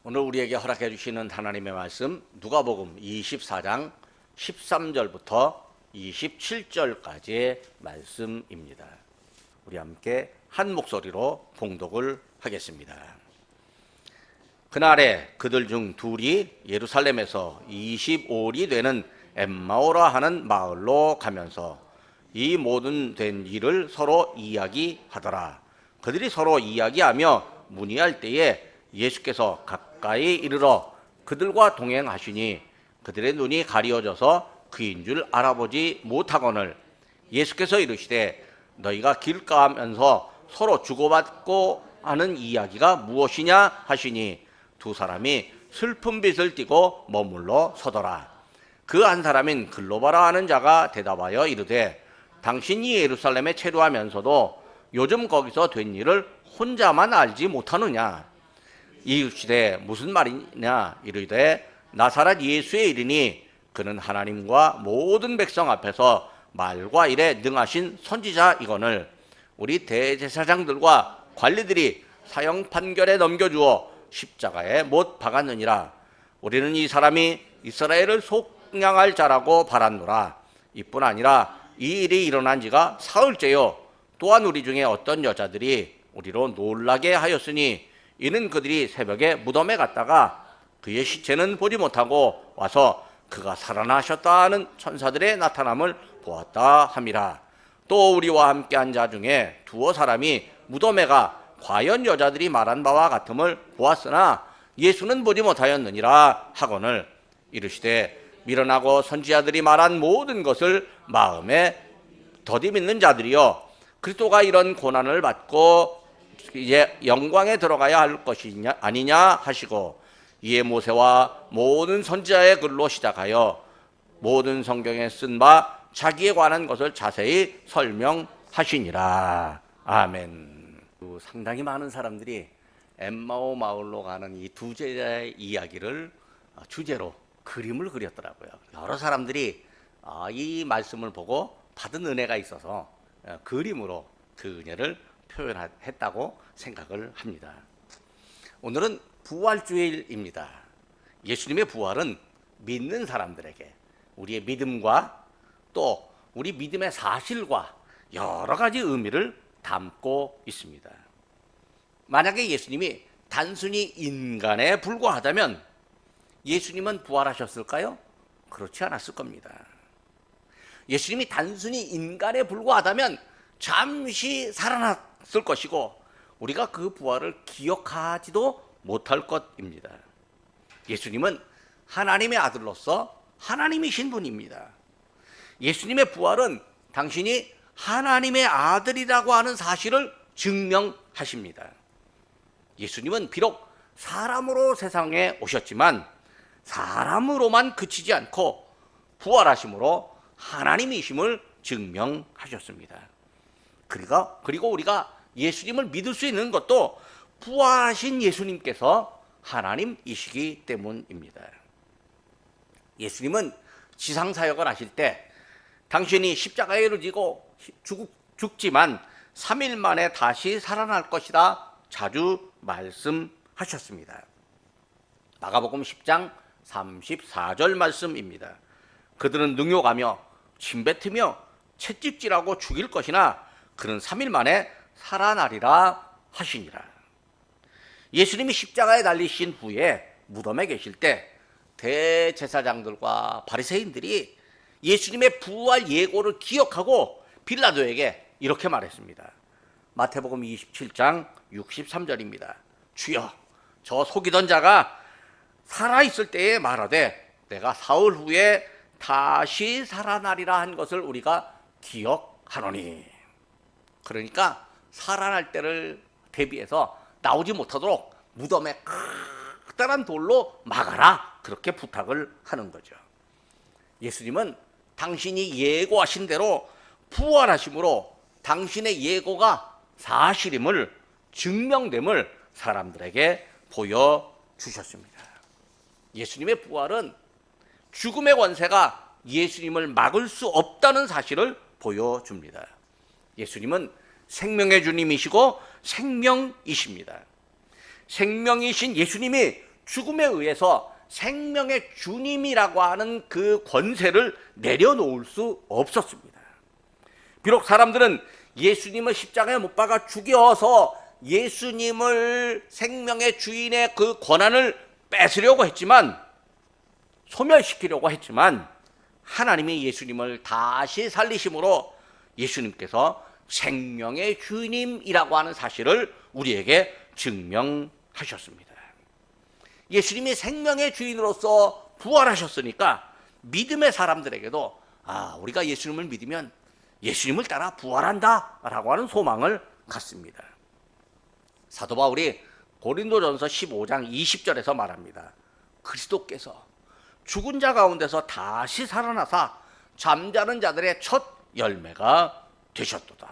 오늘 우리에게 허락해 주시는 하나님의 말씀 누가복음 24장 13절부터 27절까지의 말씀입니다. 우리 함께 한 목소리로 봉독을 하겠습니다. 그날에 그들 중 둘이 예루살렘에서 25里되는 엠마오라 하는 마을로 가면서 이 모든 된 일을 서로 이야기하더라. 그들이 서로 이야기하며 문의할 때에 예수께서 가까이 이르러 그들과 동행하시니 그들의 눈이 가리워져서 그인 줄 알아보지 못하거늘 예수께서 이르시되 너희가 길가하면서 서로 주고받고 하는 이야기가 무엇이냐 하시니 두 사람이 슬픈 빛을 띠고 머물러 서더라. 그 한 사람인 글로바라 하는 자가 대답하여 이르되 당신이 예루살렘에 체류하면서도 요즘 거기서 된 일을 혼자만 알지 못하느냐. 이르시되 무슨 말이냐. 이르되 나사렛 예수의 일이니 그는 하나님과 모든 백성 앞에서 말과 일에 능하신 선지자이거늘 우리 대제사장들과 관리들이 사형 판결에 넘겨주어 십자가에 못 박았느니라. 우리는 이 사람이 이스라엘을 속량할 자라고 바랐노라. 이뿐 아니라 이 일이 일어난 지가 사흘째요. 또한 우리 중에 어떤 여자들이 우리로 놀라게 하였으니 이는 그들이 새벽에 무덤에 갔다가 그의 시체는 보지 못하고 와서 그가 살아나셨다 하는 천사들의 나타남을 보았다 함이라. 또 우리와 함께 한 자 중에 두어 사람이 무덤에 가 과연 여자들이 말한 바와 같음을 보았으나 예수는 보지 못하였느니라 하거늘 이르시되 미련하고 선지자들이 말한 모든 것을 마음에 더디 믿는 자들이여 그리스도가 이런 고난을 받고 이제 영광에 들어가야 할 것이냐 아니냐 하시고 이에 모세와 모든 선지자의 글로 시작하여 모든 성경에 쓴 바 자기에 관한 것을 자세히 설명하시니라. 아멘. 상당히 많은 사람들이 엠마오 마을로 가는 이 두 제자의 이야기를 주제로 그림을 그렸더라고요. 여러 사람들이 이 말씀을 보고 받은 은혜가 있어서 그림으로 그 은혜를 표현했다고 생각을 합니다. 오늘은 부활주일입니다. 예수님의 부활은 믿는 사람들에게 우리의 믿음과 또 우리 믿음의 사실과 여러 가지 의미를 담고 있습니다. 만약에 예수님이 단순히 인간에 불과하다면 예수님은 부활하셨을까요? 그렇지 않았을 겁니다. 예수님이 단순히 인간에 불과하다면 잠시 살아났을 것이고 우리가 그 부활을 기억하지도 못할 것입니다. 예수님은 하나님의 아들로서 하나님이신 분입니다. 예수님의 부활은 당신이 하나님의 아들이라고 하는 사실을 증명하십니다. 예수님은 비록 사람으로 세상에 오셨지만 사람으로만 그치지 않고 부활하심으로 하나님이심을 증명하셨습니다. 그리고 우리가 예수님을 믿을 수 있는 것도 부활하신 예수님께서 하나님이시기 때문입니다. 예수님은 지상사역을 하실 때 당신이 십자가에 지고 죽지만 3일 만에 다시 살아날 것이다 자주 말씀하셨습니다. 마가복음 10장 34절 말씀입니다. 그들은 능욕하며 침뱉으며 채찍질하고 죽일 것이나 그는 3일 만에 살아나리라 하시니라. 예수님이 십자가에 달리신 후에 무덤에 계실 때 대제사장들과 바리새인들이 예수님의 부활 예고를 기억하고 빌라도에게 이렇게 말했습니다. 마태복음 27장 63절입니다. 주여 저 속이던 자가 살아있을 때에 말하되 내가 사흘 후에 다시 살아나리라 한 것을 우리가 기억하노니. 그러니까 살아날 때를 대비해서 나오지 못하도록 무덤에 커다란 돌로 막아라 그렇게 부탁을 하는 거죠. 예수님은 당신이 예고하신 대로 부활하심으로 당신의 예고가 사실임을 증명됨을 사람들에게 보여주셨습니다. 예수님의 부활은 죽음의 권세가 예수님을 막을 수 없다는 사실을 보여줍니다. 예수님은 생명의 주님이시고 생명이십니다. 생명이신 예수님이 죽음에 의해서 생명의 주님이라고 하는 그 권세를 내려놓을 수 없었습니다. 비록 사람들은 예수님을 십자가에 못 박아 죽여서 예수님을 생명의 주인의 그 권한을 뺏으려고 했지만, 소멸시키려고 했지만, 하나님이 예수님을 다시 살리심으로 예수님께서 생명의 주님이라고 하는 사실을 우리에게 증명하셨습니다. 예수님이 생명의 주인으로서 부활하셨으니까 믿음의 사람들에게도 우리가 예수님을 믿으면 예수님을 따라 부활한다 라고 하는 소망을 갖습니다. 사도 바울이 고린도전서 15장 20절에서 말합니다. 그리스도께서 죽은 자 가운데서 다시 살아나사 잠자는 자들의 첫 열매가 되셨도다.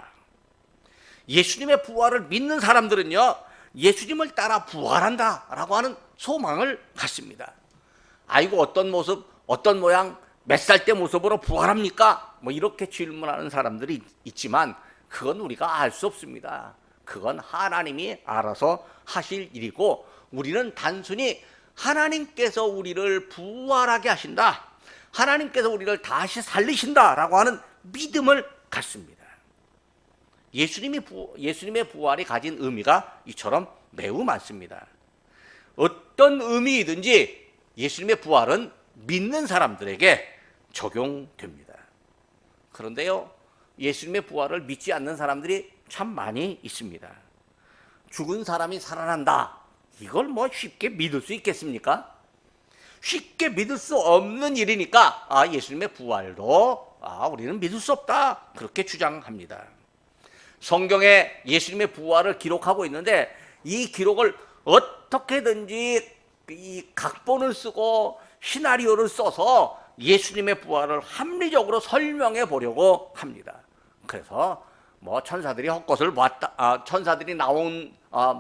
예수님의 부활을 믿는 사람들은요, 예수님을 따라 부활한다 라고 하는 소망을 갖습니다. 아이고, 어떤 모습, 어떤 모양, 몇 살 때 모습으로 부활합니까? 뭐 이렇게 질문하는 사람들이 있지만 그건 우리가 알 수 없습니다. 그건 하나님이 알아서 하실 일이고, 우리는 단순히 하나님께서 우리를 부활하게 하신다, 하나님께서 우리를 다시 살리신다라고 하는 믿음을 갖습니다. 예수님의 부활이 가진 의미가 이처럼 매우 많습니다. 어떤 의미이든지 예수님의 부활은 믿는 사람들에게 적용됩니다. 그런데요, 예수님의 부활을 믿지 않는 사람들이 참 많이 있습니다. 죽은 사람이 살아난다, 이걸 뭐 쉽게 믿을 수 있겠습니까? 쉽게 믿을 수 없는 일이니까 예수님의 부활도 우리는 믿을 수 없다, 그렇게 주장합니다. 성경에 예수님의 부활을 기록하고 있는데 이 기록을 어떻게든지 이 각본을 쓰고 시나리오를 써서 예수님의 부활을 합리적으로 설명해 보려고 합니다. 그래서 뭐 천사들이 헛것을 봤다, 천사들이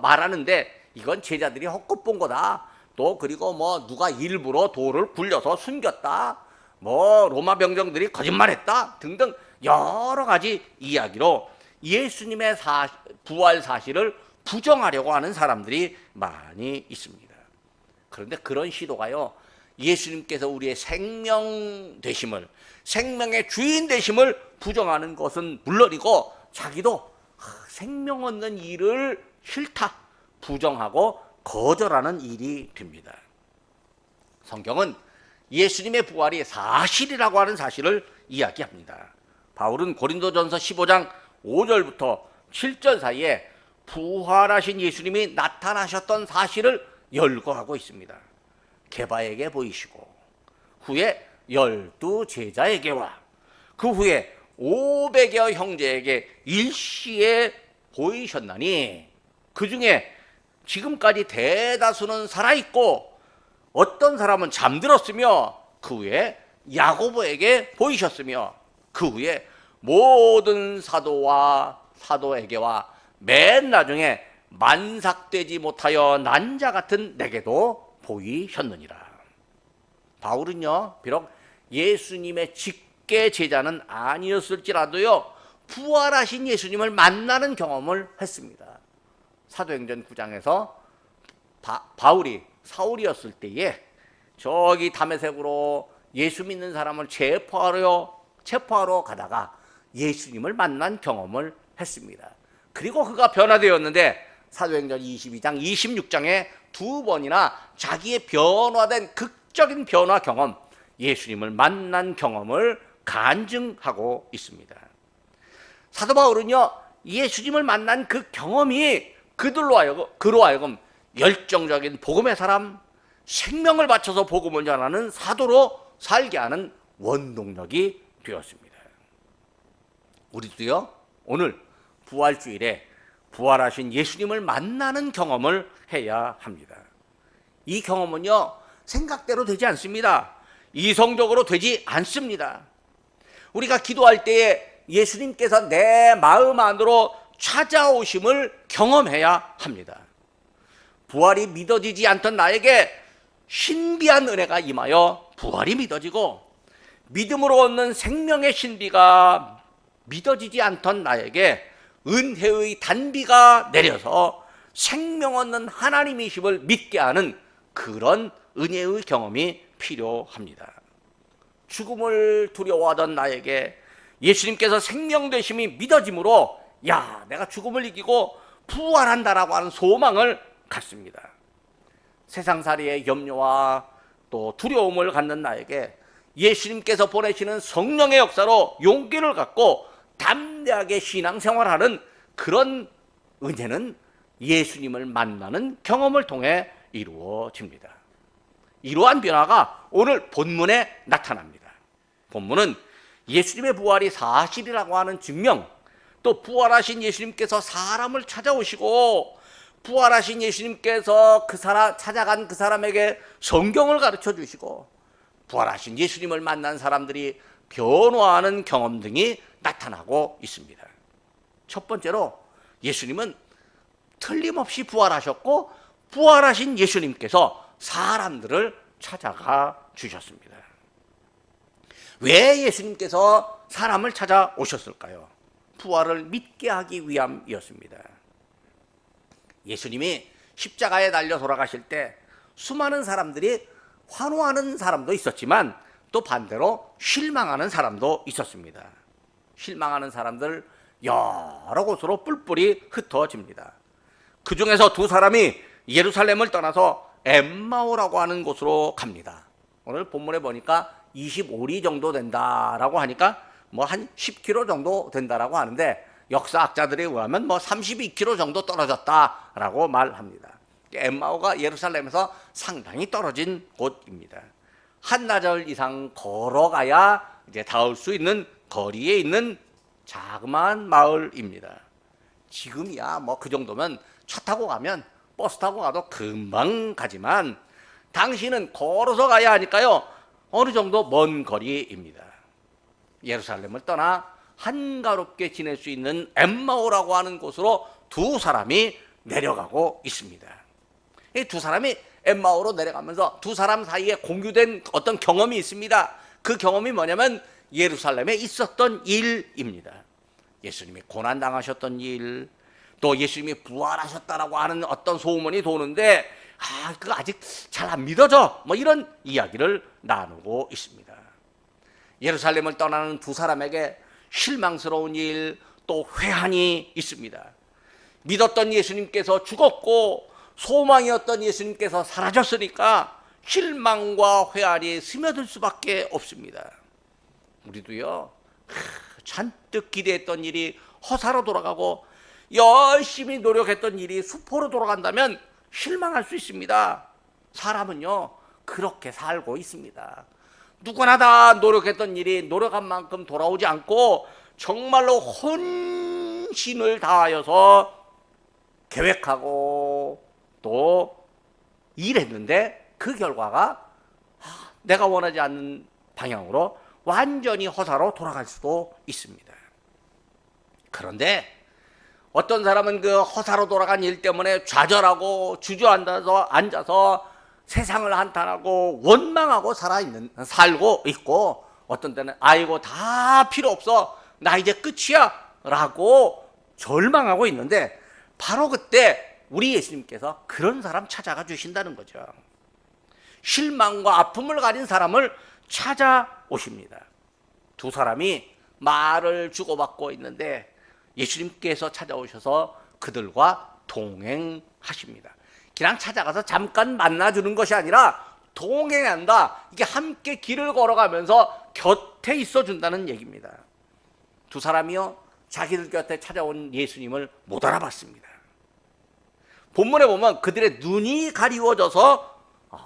말하는데 이건 제자들이 헛것 본 거다, 또 그리고 뭐 누가 일부러 돌을 굴려서 숨겼다, 뭐 로마 병정들이 거짓말했다 등등 여러 가지 이야기로 예수님의 부활 사실을 부정하려고 하는 사람들이 많이 있습니다. 그런데 그런 시도가요, 예수님께서 우리의 생명 되심을, 생명의 주인 되심을 부정하는 것은 물론이고, 자기도 생명 얻는 일을 싫다, 부정하고 거절하는 일이 됩니다. 성경은 예수님의 부활이 사실이라고 하는 사실을 이야기합니다. 바울은 고린도전서 15장 5절부터 7절 사이에 부활하신 예수님이 나타나셨던 사실을 열거하고 있습니다. 게바에게 보이시고, 후에 12 제자에게와 그 후에 500여 형제에게 일시에 보이셨나니, 그 중에 지금까지 대다수는 살아있고 어떤 사람은 잠들었으며, 그 후에 야고보에게 보이셨으며, 그 후에 모든 사도에게와 맨 나중에 만삭되지 못하여 난 자 같은 내게도 보이셨느니라. 바울은요, 비록 예수님의 직계 제자는 아니었을지라도요, 부활하신 예수님을 만나는 경험을 했습니다. 사도행전 9장에서 바울이 사울이었을 때에 저기 다메섹으로 예수 믿는 사람을 체포하러 가다가 예수님을 만난 경험을 했습니다. 그리고 그가 변화되었는데 사도행전 22장, 26장에 2번이나 자기의 변화된 극적인 변화 경험, 예수님을 만난 경험을 간증하고 있습니다. 사도 바울은요, 예수님을 만난 그 경험이 그로 하여금 열정적인 복음의 사람, 생명을 바쳐서 복음을 전하는 사도로 살게 하는 원동력이 되었습니다. 우리도요, 오늘 부활주일에 부활하신 예수님을 만나는 경험을 해야 합니다. 이 경험은요, 생각대로 되지 않습니다. 이성적으로 되지 않습니다. 우리가 기도할 때에 예수님께서 내 마음 안으로 찾아오심을 경험해야 합니다. 부활이 믿어지지 않던 나에게 신비한 은혜가 임하여 부활이 믿어지고, 믿음으로 얻는 생명의 신비가 믿어지지 않던 나에게 은혜의 단비가 내려서 생명 얻는 하나님이심을 믿게 하는 그런 은혜의 경험이 필요합니다. 죽음을 두려워하던 나에게 예수님께서 생명 되심이 믿어짐으로 야, 내가 죽음을 이기고 부활한다라고 하는 소망을 갖습니다. 세상살이의 염려와 또 두려움을 갖는 나에게 예수님께서 보내시는 성령의 역사로 용기를 갖고 담대하게 신앙생활하는 그런 은혜는 예수님을 만나는 경험을 통해 이루어집니다. 이러한 변화가 오늘 본문에 나타납니다. 본문은 예수님의 부활이 사실이라고 하는 증명, 또 부활하신 예수님께서 사람을 찾아오시고 부활하신 예수님께서 찾아간 그 사람에게 성경을 가르쳐 주시고 부활하신 예수님을 만난 사람들이 변화하는 경험 등이 나타나고 있습니다. 첫 번째로 예수님은 틀림없이 부활하셨고 부활하신 예수님께서 사람들을 찾아가 주셨습니다. 왜 예수님께서 사람을 찾아오셨을까요? 부활을 믿게 하기 위함이었습니다. 예수님이 십자가에 달려 돌아가실 때 수많은 사람들이 환호하는 사람도 있었지만 또 반대로 실망하는 사람도 있었습니다. 실망하는 사람들 여러 곳으로 뿔뿔이 흩어집니다. 그 중에서 두 사람이 예루살렘을 떠나서 엠마오라고 하는 곳으로 갑니다. 오늘 본문에 보니까 25리 정도 된다라고 하니까 뭐 한 10km 정도 된다라고 하는데 역사학자들에 의하면 뭐 32km 정도 떨어졌다라고 말합니다. 엠마오가 예루살렘에서 상당히 떨어진 곳입니다. 한나절 이상 걸어가야 이제 닿을 수 있는 거리에 있는 자그마한 마을입니다. 지금이야 뭐 그 정도면 차 타고 가면 버스 타고 가도 금방 가지만 당시는 걸어서 가야 하니까요 어느 정도 먼 거리입니다. 예루살렘을 떠나 한가롭게 지낼 수 있는 엠마오라고 하는 곳으로 두 사람이 내려가고 있습니다. 이 두 사람이 엠마오로 내려가면서 두 사람 사이에 공유된 어떤 경험이 있습니다. 그 경험이 뭐냐면 예루살렘에 있었던 일입니다. 예수님이 고난당하셨던 일, 또 예수님이 부활하셨다라고 하는 어떤 소문이 도는데 그거 아직 잘 안 믿어져. 뭐 이런 이야기를 나누고 있습니다. 예루살렘을 떠나는 두 사람에게 실망스러운 일, 또 회한이 있습니다. 믿었던 예수님께서 죽었고 소망이었던 예수님께서 사라졌으니까 실망과 회한이 스며들 수밖에 없습니다. 우리도요 잔뜩 기대했던 일이 허사로 돌아가고 열심히 노력했던 일이 수포로 돌아간다면 실망할 수 있습니다. 사람은요 그렇게 살고 있습니다. 누구나 다 노력했던 일이 노력한 만큼 돌아오지 않고 정말로 혼신을 다하여서 계획하고 또 일했는데 그 결과가 내가 원하지 않는 방향으로 완전히 허사로 돌아갈 수도 있습니다. 그런데 어떤 사람은 그 허사로 돌아간 일 때문에 좌절하고 주저앉아서 앉아서 세상을 한탄하고 원망하고 살고 있고, 어떤 때는 아이고 다 필요 없어 나 이제 끝이야 라고 절망하고 있는데, 바로 그때 우리 예수님께서 그런 사람 찾아가 주신다는 거죠. 실망과 아픔을 가진 사람을 찾아오십니다. 두 사람이 말을 주고받고 있는데 예수님께서 찾아오셔서 그들과 동행하십니다. 그냥 찾아가서 잠깐 만나주는 것이 아니라 동행한다. 이게 함께 길을 걸어가면서 곁에 있어준다는 얘기입니다. 두 사람이요 자기들 곁에 찾아온 예수님을 못 알아봤습니다. 본문에 보면 그들의 눈이 가리워져서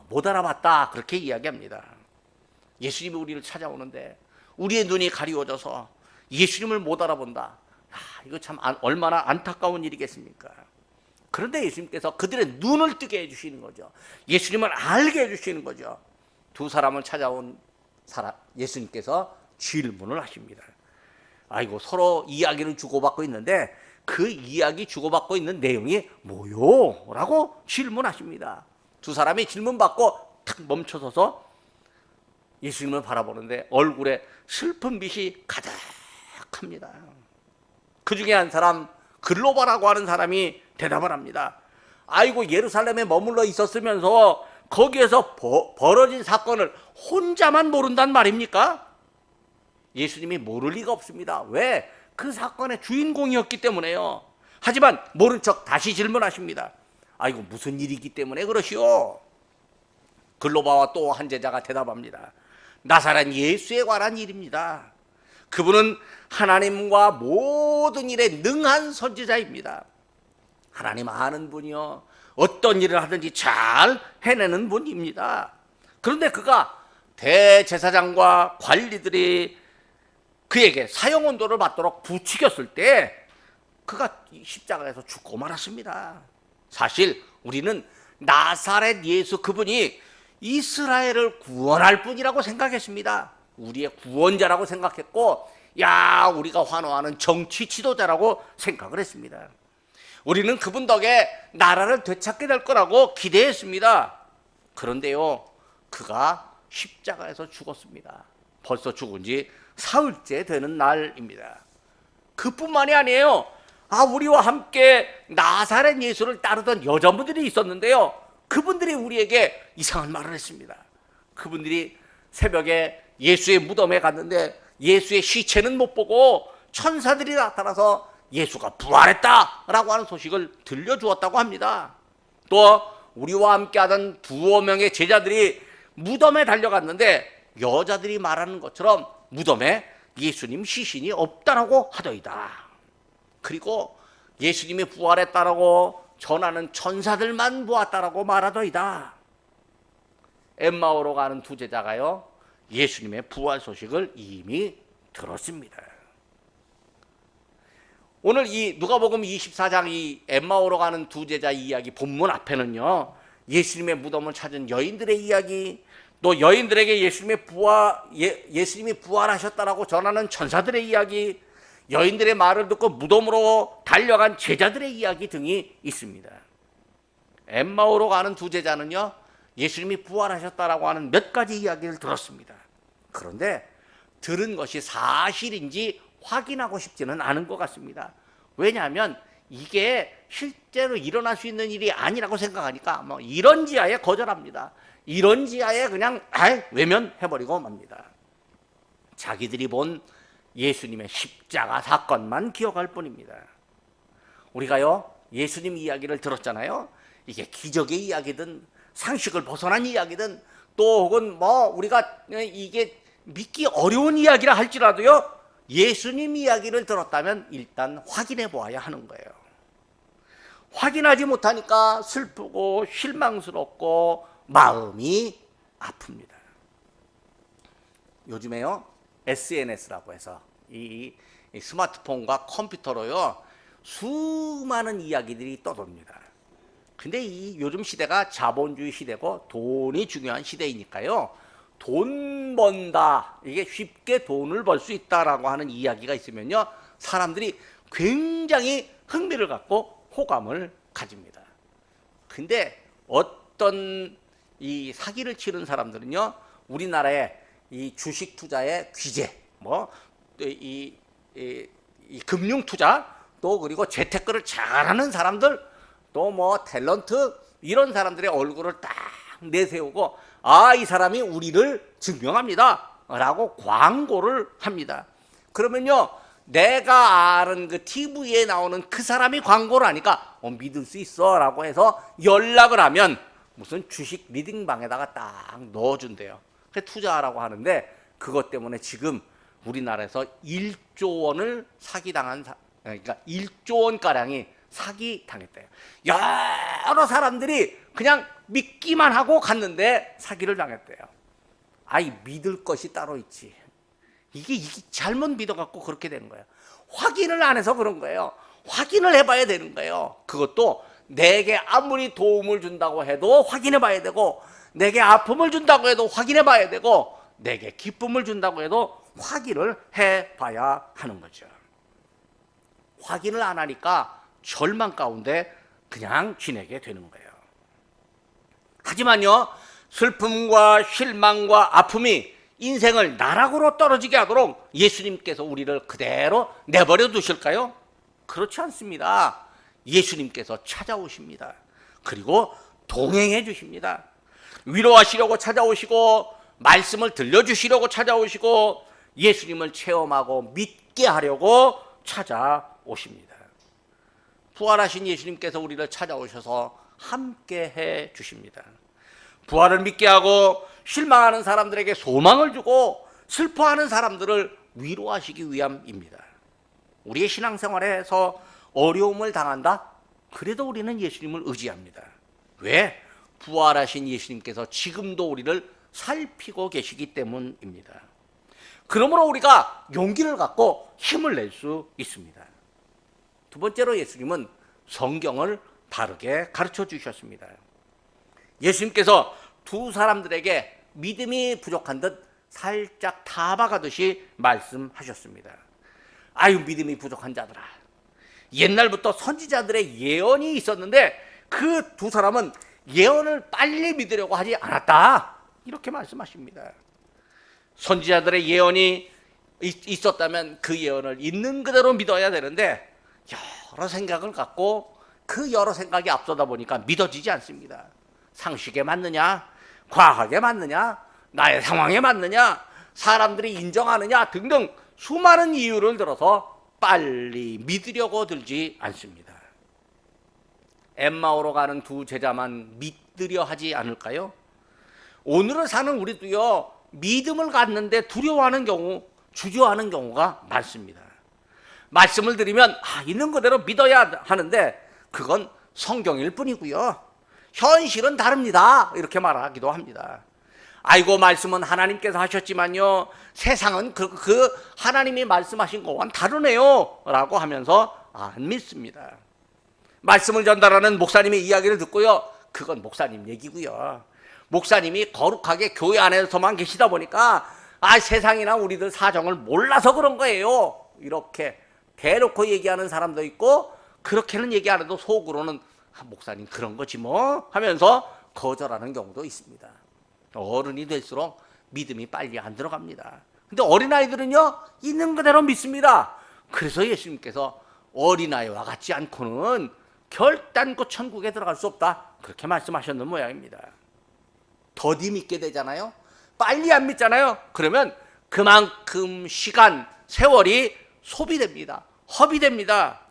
못 알아봤다 그렇게 이야기합니다. 예수님이 우리를 찾아오는데 우리의 눈이 가리워져서 예수님을 못 알아본다. 이거 참 얼마나 안타까운 일이겠습니까? 그런데 예수님께서 그들의 눈을 뜨게 해주시는 거죠. 예수님을 알게 해주시는 거죠. 두 사람을 찾아온 예수님께서 질문을 하십니다. 아이고 서로 이야기를 주고받고 있는데 그 이야기 주고받고 있는 내용이 뭐요? 라고 질문하십니다. 두 사람이 질문받고 탁 멈춰서서 예수님을 바라보는데 얼굴에 슬픈 빛이 가득합니다. 그 중에 한 사람, 글로바라고 하는 사람이 대답을 합니다. 아이고 예루살렘에 머물러 있었으면서 거기에서 벌어진 사건을 혼자만 모른단 말입니까? 예수님이 모를 리가 없습니다. 왜? 그 사건의 주인공이었기 때문에요. 하지만 모른 척 다시 질문하십니다. 아이고, 무슨 일이기 때문에 그러시오? 글로바와 또 한 제자가 대답합니다. 나사렛 예수에 관한 일입니다. 그분은 하나님과 모든 일에 능한 선지자입니다. 하나님 아는 분이요, 어떤 일을 하든지 잘 해내는 분입니다. 그런데 그가 대제사장과 관리들이 그에게 사형온도를 받도록 부추겼을 때 그가 십자가에서 죽고 말았습니다. 사실 우리는 나사렛 예수 그분이 이스라엘을 구원할 분이라고 생각했습니다. 우리의 구원자라고 생각했고, 야, 우리가 환호하는 정치 지도자라고 생각을 했습니다. 우리는 그분 덕에 나라를 되찾게 될 거라고 기대했습니다. 그런데요, 그가 십자가에서 죽었습니다. 벌써 죽은 지 사흘째 되는 날입니다. 그뿐만이 아니에요. 우리와 함께 나사렛 예수를 따르던 여자분들이 있었는데요, 그분들이 우리에게 이상한 말을 했습니다. 그분들이 새벽에 예수의 무덤에 갔는데 예수의 시체는 못 보고 천사들이 나타나서 예수가 부활했다라고 하는 소식을 들려주었다고 합니다. 또 우리와 함께하던 두어 명의 제자들이 무덤에 달려갔는데 여자들이 말하는 것처럼 무덤에 예수님 시신이 없다라고 하더이다. 그리고 예수님이 부활했다라고 전하는 천사들만 보았다라고 말하더이다. 엠마오로 가는 두 제자가요, 예수님의 부활 소식을 이미 들었습니다. 오늘 이 누가복음 24장 이 엠마오로 가는 두 제자 이야기 본문 앞에는요, 예수님의 무덤을 찾은 여인들의 이야기, 또 여인들에게 예수님이 부활하셨다라고 전하는 천사들의 이야기, 여인들의 말을 듣고 무덤으로 달려간 제자들의 이야기 등이 있습니다. 엠마오로 가는 두 제자는요, 예수님이 부활하셨다라고 하는 몇 가지 이야기를 들었습니다. 그런데 들은 것이 사실인지 확인하고 싶지는 않은 것 같습니다. 왜냐하면 이게 실제로 일어날 수 있는 일이 아니라고 생각하니까 이런지하에 거절합니다. 이런지하에 그냥 외면해버리고 맙니다. 자기들이 본 예수님의 십자가 사건만 기억할 뿐입니다. 우리가요, 예수님 이야기를 들었잖아요. 이게 기적의 이야기든 상식을 벗어난 이야기든 또 혹은 우리가 이게 믿기 어려운 이야기라 할지라도요, 예수님 이야기를 들었다면 일단 확인해 보아야 하는 거예요. 확인하지 못하니까 슬프고 실망스럽고 마음이 아픕니다. 요즘에요, SNS라고 해서 이 스마트폰과 컴퓨터로요, 수많은 이야기들이 떠도립니다. 근데 이 요즘 시대가 자본주의 시대고 돈이 중요한 시대이니까요, 돈 번다, 이게 쉽게 돈을 벌 수 있다라고 하는 이야기가 있으면요, 사람들이 굉장히 흥미를 갖고 호감을 가집니다. 근데 어떤 이 사기를 치는 사람들은요, 우리나라의 이 주식 투자의 규제, 이 금융 투자, 또 그리고 재테크를 잘하는 사람들, 또 탤런트, 이런 사람들의 얼굴을 딱 내세우고 이 사람이 우리를 증명합니다 라고 광고를 합니다. 그러면요, 내가 아는 그 TV에 나오는 그 사람이 광고를 하니까 믿을 수 있어 라고 해서 연락을 하면 무슨 주식 리딩방에다가 딱 넣어준대요. 그래서 투자하라고 하는데, 그것 때문에 지금 우리나라에서 1조 원을 사기당한, 그러니까 1조 원가량이 사기당했대요. 여러 사람들이 그냥 믿기만 하고 갔는데 사기를 당했대요. 믿을 것이 따로 있지. 이게 잘못 믿어갖고 그렇게 된 거예요. 확인을 안 해서 그런 거예요. 확인을 해봐야 되는 거예요. 그것도 내게 아무리 도움을 준다고 해도 확인해 봐야 되고, 내게 아픔을 준다고 해도 확인해 봐야 되고, 내게 기쁨을 준다고 해도 확인을 해봐야 하는 거죠. 확인을 안 하니까 절망 가운데 그냥 지내게 되는 거예요. 하지만요, 슬픔과 실망과 아픔이 인생을 나락으로 떨어지게 하도록 예수님께서 우리를 그대로 내버려 두실까요? 그렇지 않습니다. 예수님께서 찾아오십니다. 그리고 동행해 주십니다. 위로하시려고 찾아오시고 말씀을 들려주시려고 찾아오시고 예수님을 체험하고 믿게 하려고 찾아오십니다. 부활하신 예수님께서 우리를 찾아오셔서 함께 해 주십니다. 부활을 믿게 하고 실망하는 사람들에게 소망을 주고 슬퍼하는 사람들을 위로하시기 위함입니다. 우리의 신앙생활에서 어려움을 당한다? 그래도 우리는 예수님을 의지합니다. 왜? 부활하신 예수님께서 지금도 우리를 살피고 계시기 때문입니다. 그러므로 우리가 용기를 갖고 힘을 낼 수 있습니다. 두 번째로 예수님은 성경을 바르게 가르쳐 주셨습니다. 예수님께서 두 사람들에게 믿음이 부족한 듯 살짝 타박하듯이 말씀하셨습니다. 아유, 믿음이 부족한 자들아. 옛날부터 선지자들의 예언이 있었는데 그 두 사람은 예언을 빨리 믿으려고 하지 않았다. 이렇게 말씀하십니다. 선지자들의 예언이 있었다면 그 예언을 있는 그대로 믿어야 되는데 여러 생각을 갖고 그 여러 생각이 앞서다 보니까 믿어지지 않습니다. 상식에 맞느냐, 과학에 맞느냐, 나의 상황에 맞느냐, 사람들이 인정하느냐 등등 수많은 이유를 들어서 빨리 믿으려고 들지 않습니다. 엠마오로 가는 두 제자만 믿으려 하지 않을까요? 오늘을 사는 우리도요, 믿음을 갖는데 두려워하는 경우, 주저하는 경우가 많습니다. 말씀을 드리면 있는 그대로 믿어야 하는데 그건 성경일 뿐이고요, 현실은 다릅니다. 이렇게 말하기도 합니다. 아이고, 말씀은 하나님께서 하셨지만요, 세상은 그 하나님이 말씀하신 것과는 다르네요 라고 하면서 안 믿습니다. 말씀을 전달하는 목사님의 이야기를 듣고요, 그건 목사님 얘기고요, 목사님이 거룩하게 교회 안에서만 계시다 보니까 세상이나 우리들 사정을 몰라서 그런 거예요, 이렇게 대놓고 얘기하는 사람도 있고, 그렇게는 얘기 안 해도 속으로는 목사님 그런 거지 뭐 하면서 거절하는 경우도 있습니다. 어른이 될수록 믿음이 빨리 안 들어갑니다. 근데 어린아이들은요, 있는 그대로 믿습니다. 그래서 예수님께서 어린아이와 같지 않고는 결단코 천국에 들어갈 수 없다, 그렇게 말씀하셨는 모양입니다. 더디 믿게 되잖아요. 빨리 안 믿잖아요. 그러면 그만큼 시간, 세월이 소비됩니다. 허비됩니다.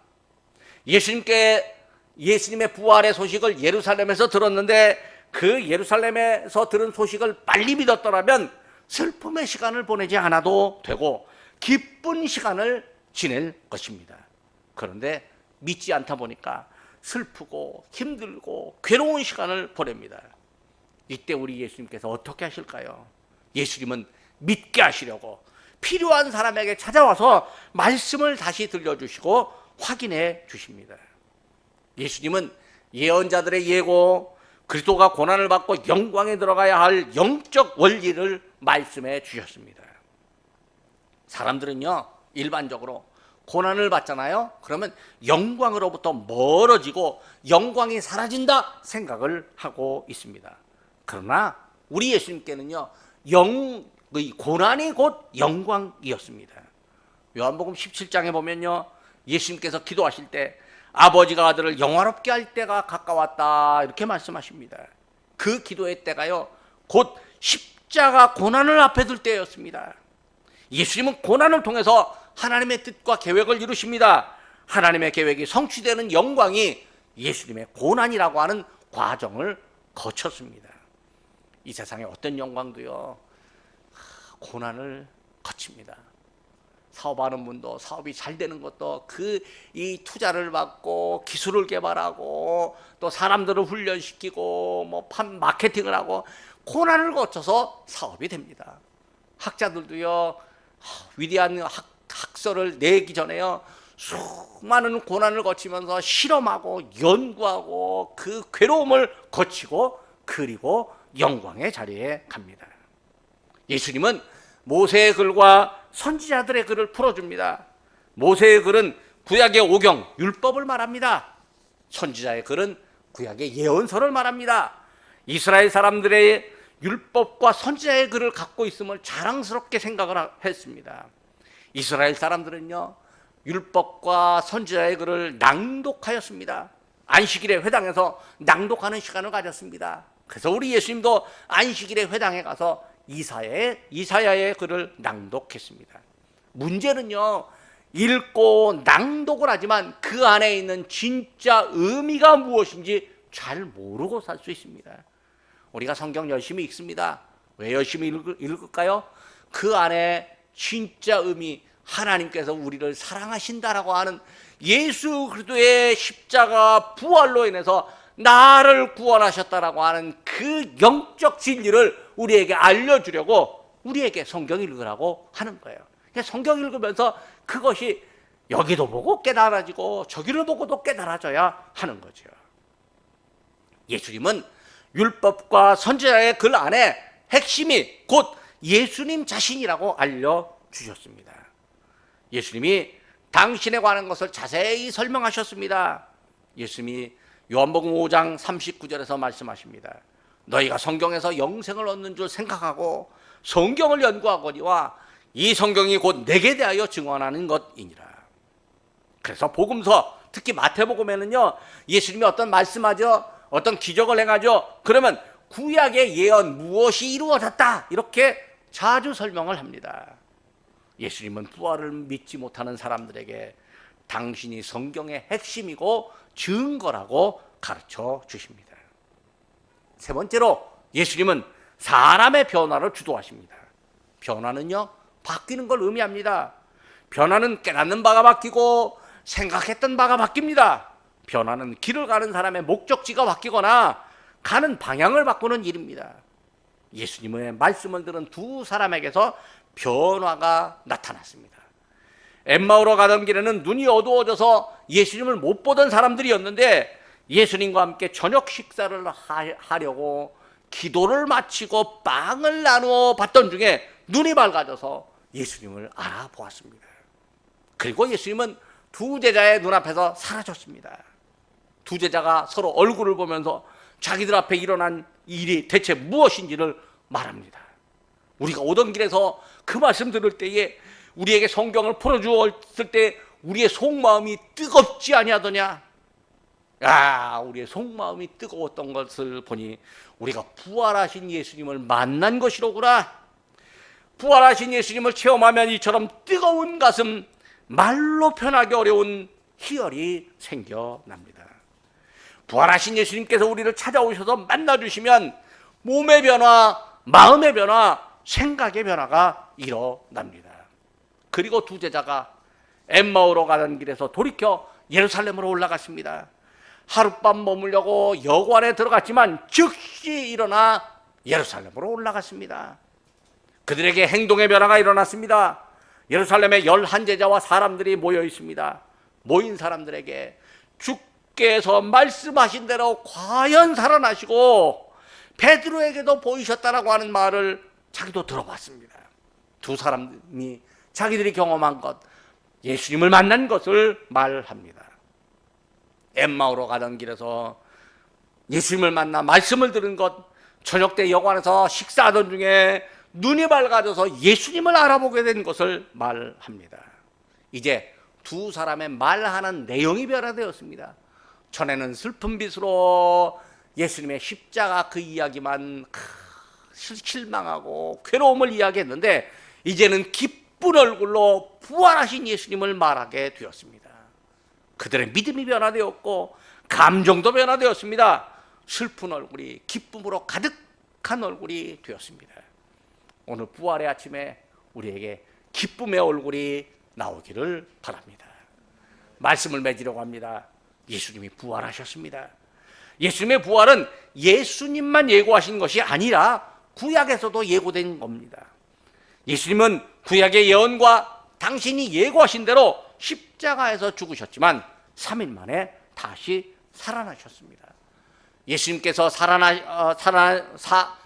예수님의 부활의 소식을 예루살렘에서 들었는데 그 예루살렘에서 들은 소식을 빨리 믿었더라면 슬픔의 시간을 보내지 않아도 되고 기쁜 시간을 지낼 것입니다. 그런데 믿지 않다 보니까 슬프고 힘들고 괴로운 시간을 보냅니다. 이때 우리 예수님께서 어떻게 하실까요? 예수님은 믿게 하시려고 필요한 사람에게 찾아와서 말씀을 다시 들려주시고 확인해 주십니다. 예수님은 예언자들의 예고, 그리스도가 고난을 받고 영광에 들어가야 할 영적 원리를 말씀해 주셨습니다. 사람들은요, 일반적으로 고난을 받잖아요. 그러면 영광으로부터 멀어지고 영광이 사라진다 생각을 하고 있습니다. 그러나 우리 예수님께는요, 고난이 곧 영광이었습니다. 요한복음 17장에 보면요, 예수님께서 기도하실 때 아버지가 아들을 영화롭게 할 때가 가까웠다, 이렇게 말씀하십니다. 그 기도의 때가요, 곧 십자가 고난을 앞에 둘 때였습니다. 예수님은 고난을 통해서 하나님의 뜻과 계획을 이루십니다. 하나님의 계획이 성취되는 영광이 예수님의 고난이라고 하는 과정을 거쳤습니다. 이 세상에 어떤 영광도요, 고난을 거칩니다. 사업하는 분도 사업이 잘 되는 것도 이 투자를 받고 기술을 개발하고 또 사람들을 훈련시키고 마케팅을 하고 고난을 거쳐서 사업이 됩니다. 학자들도요, 위대한 학설을 내기 전에요, 수많은 고난을 거치면서 실험하고 연구하고 그 괴로움을 거치고 그리고 영광의 자리에 갑니다. 예수님은 모세의 글과 선지자들의 글을 풀어줍니다. 모세의 글은 구약의 오경, 율법을 말합니다. 선지자의 글은 구약의 예언서를 말합니다. 이스라엘 사람들의 율법과 선지자의 글을 갖고 있음을 자랑스럽게 생각을 했습니다. 이스라엘 사람들은요, 율법과 선지자의 글을 낭독하였습니다. 안식일에 회당에서 낭독하는 시간을 가졌습니다. 그래서 우리 예수님도 안식일에 회당에 가서 이사야의 글을 낭독했습니다. 문제는요, 읽고 낭독을 하지만 그 안에 있는 진짜 의미가 무엇인지 잘 모르고 살 수 있습니다. 우리가 성경 열심히 읽습니다. 왜 열심히 읽을까요? 그 안에 진짜 의미, 하나님께서 우리를 사랑하신다라고 하는 예수 그리스도의 십자가 부활로 인해서 나를 구원하셨다라고 하는 그 영적 진리를 우리에게 알려주려고 우리에게 성경 읽으라고 하는 거예요. 성경 읽으면서 그것이 여기도 보고 깨달아지고 저기를 보고도 깨달아져야 하는 거죠. 예수님은 율법과 선지자의 글 안에 핵심이 곧 예수님 자신이라고 알려주셨습니다. 예수님이 당신에 관한 것을 자세히 설명하셨습니다. 예수님이 요한복음 5장 39절에서 말씀하십니다. 너희가 성경에서 영생을 얻는 줄 생각하고 성경을 연구하거니와 이 성경이 곧 내게 대하여 증언하는 것이니라. 그래서 복음서, 특히 마태복음에는요, 예수님이 어떤 말씀하죠, 어떤 기적을 행하죠, 그러면 구약의 예언 무엇이 이루어졌다 이렇게 자주 설명을 합니다. 예수님은 부활을 믿지 못하는 사람들에게 당신이 성경의 핵심이고 증거라고 가르쳐 주십니다. 세 번째로 예수님은 사람의 변화를 주도하십니다. 변화는요, 바뀌는 걸 의미합니다. 변화는 깨닫는 바가 바뀌고 생각했던 바가 바뀝니다. 변화는 길을 가는 사람의 목적지가 바뀌거나 가는 방향을 바꾸는 일입니다. 예수님의 말씀을 들은 두 사람에게서 변화가 나타났습니다. 엠마오로 가던 길에는 눈이 어두워져서 예수님을 못 보던 사람들이었는데 예수님과 함께 저녁 식사를 하려고 기도를 마치고 빵을 나누어 받던 중에 눈이 밝아져서 예수님을 알아보았습니다. 그리고 예수님은 두 제자의 눈앞에서 사라졌습니다. 두 제자가 서로 얼굴을 보면서 자기들 앞에 일어난 일이 대체 무엇인지를 말합니다. 우리가 오던 길에서 그 말씀 들을 때에 우리에게 성경을 풀어주었을 때 우리의 속마음이 뜨겁지 아니하더냐? 우리의 속마음이 뜨거웠던 것을 보니 우리가 부활하신 예수님을 만난 것이로구나. 부활하신 예수님을 체험하면 이처럼 뜨거운 가슴, 말로 표현하기 어려운 희열이 생겨납니다. 부활하신 예수님께서 우리를 찾아오셔서 만나주시면 몸의 변화, 마음의 변화, 생각의 변화가 일어납니다. 그리고 두 제자가 엠마오로 가는 길에서 돌이켜 예루살렘으로 올라갔습니다. 하룻밤 머물려고 여관에 들어갔지만 즉시 일어나 예루살렘으로 올라갔습니다. 그들에게 행동의 변화가 일어났습니다. 예루살렘에 11제자와 사람들이 모여 있습니다. 모인 사람들에게 주께서 말씀하신 대로 과연 살아나시고 베드로에게도 보이셨다라고 하는 말을 자기도 들어봤습니다. 두 사람이 자기들이 경험한 것, 예수님을 만난 것을 말합니다. 엠마오로 가던 길에서 예수님을 만나 말씀을 들은 것, 저녁 때 여관에서 식사하던 중에 눈이 밝아져서 예수님을 알아보게 된 것을 말합니다. 이제 두 사람의 말하는 내용이 변화되었습니다. 전에는 슬픈 빛으로 예수님의 십자가 그 이야기만 실망하고 괴로움을 이야기했는데 이제는 기쁜 얼굴로 부활하신 예수님을 말하게 되었습니다. 그들의 믿음이 변화되었고 감정도 변화되었습니다. 슬픈 얼굴이 기쁨으로 가득한 얼굴이 되었습니다. 오늘 부활의 아침에 우리에게 기쁨의 얼굴이 나오기를 바랍니다. 말씀을 맺으려고 합니다. 예수님이 부활하셨습니다. 예수님의 부활은 예수님만 예고하신 것이 아니라 구약에서도 예고된 겁니다. 예수님은 구약의 예언과 당신이 예고하신 대로 십자가에서 죽으셨지만 3일 만에 다시 살아나셨습니다. 예수님께서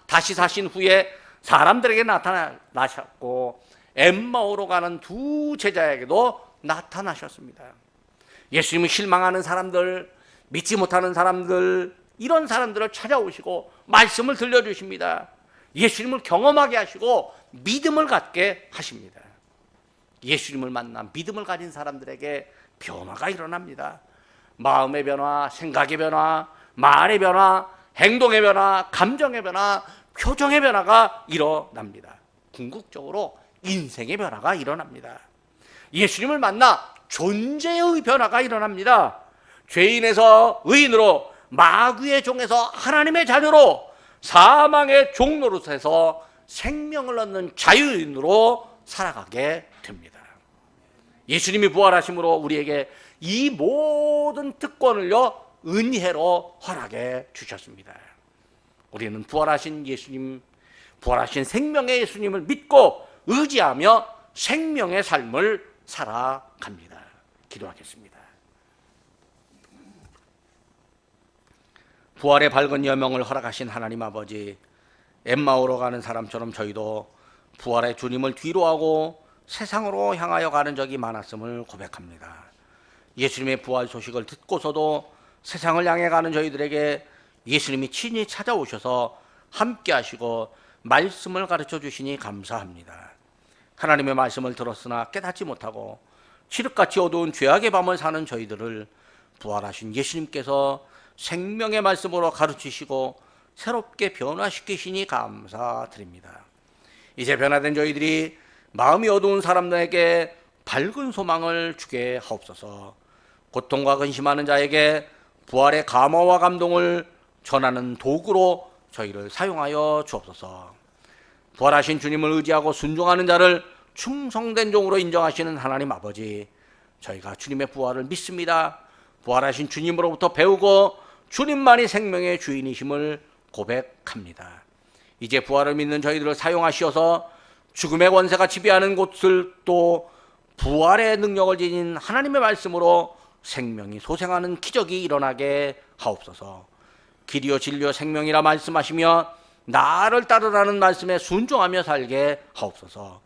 다시 사신 후에 사람들에게 나타나셨고 엠마오로 가는 두 제자에게도 나타나셨습니다. 예수님은 실망하는 사람들, 믿지 못하는 사람들, 이런 사람들을 찾아오시고 말씀을 들려주십니다. 예수님을 경험하게 하시고 믿음을 갖게 하십니다. 예수님을 만나 믿음을 가진 사람들에게 변화가 일어납니다. 마음의 변화, 생각의 변화, 말의 변화, 행동의 변화, 감정의 변화, 표정의 변화가 일어납니다. 궁극적으로 인생의 변화가 일어납니다. 예수님을 만나 존재의 변화가 일어납니다. 죄인에서 의인으로, 마귀의 종에서 하나님의 자녀로, 사망의 종노릇에서 생명을 얻는 자유인으로 살아가게 됩니다. 예수님이 부활하심으로 우리에게 이 모든 특권을요 은혜로 허락해 주셨습니다. 우리는 부활하신 예수님, 부활하신 생명의 예수님을 믿고 의지하며 생명의 삶을 살아갑니다. 기도하겠습니다. 부활의 밝은 여명을 허락하신 하나님 아버지, 엠마오로 가는 사람처럼 저희도 부활의 주님을 뒤로하고 세상으로 향하여 가는 적이 많았음을 고백합니다. 예수님의 부활 소식을 듣고서도 세상을 향해 가는 저희들에게 예수님이 친히 찾아오셔서 함께 하시고 말씀을 가르쳐 주시니 감사합니다. 하나님의 말씀을 들었으나 깨닫지 못하고 칠흑같이 어두운 죄악의 밤을 사는 저희들을 부활하신 예수님께서 생명의 말씀으로 가르치시고 새롭게 변화시키시니 감사드립니다. 이제 변화된 저희들이 마음이 어두운 사람들에게 밝은 소망을 주게 하옵소서. 고통과 근심하는 자에게 부활의 감화와 감동을 전하는 도구로 저희를 사용하여 주옵소서. 부활하신 주님을 의지하고 순종하는 자를 충성된 종으로 인정하시는 하나님 아버지, 저희가 주님의 부활을 믿습니다. 부활하신 주님으로부터 배우고 주님만이 생명의 주인이심을 고백합니다. 이제 부활을 믿는 저희들을 사용하시어서 죽음의 권세가 지배하는 곳을 또 부활의 능력을 지닌 하나님의 말씀으로 생명이 소생하는 기적이 일어나게 하옵소서. 길이요 진리요 생명이라 말씀하시며 나를 따르라는 말씀에 순종하며 살게 하옵소서.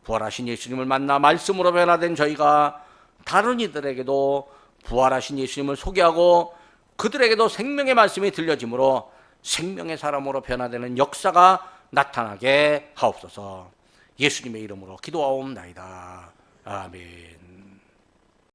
부활하신 예수님을 만나 말씀으로 변화된 저희가 다른 이들에게도 부활하신 예수님을 소개하고 그들에게도 생명의 말씀이 들려지므로 생명의 사람으로 변화되는 역사가 나타나게 하옵소서. 예수님의 이름으로 기도하옵나이다. 아멘.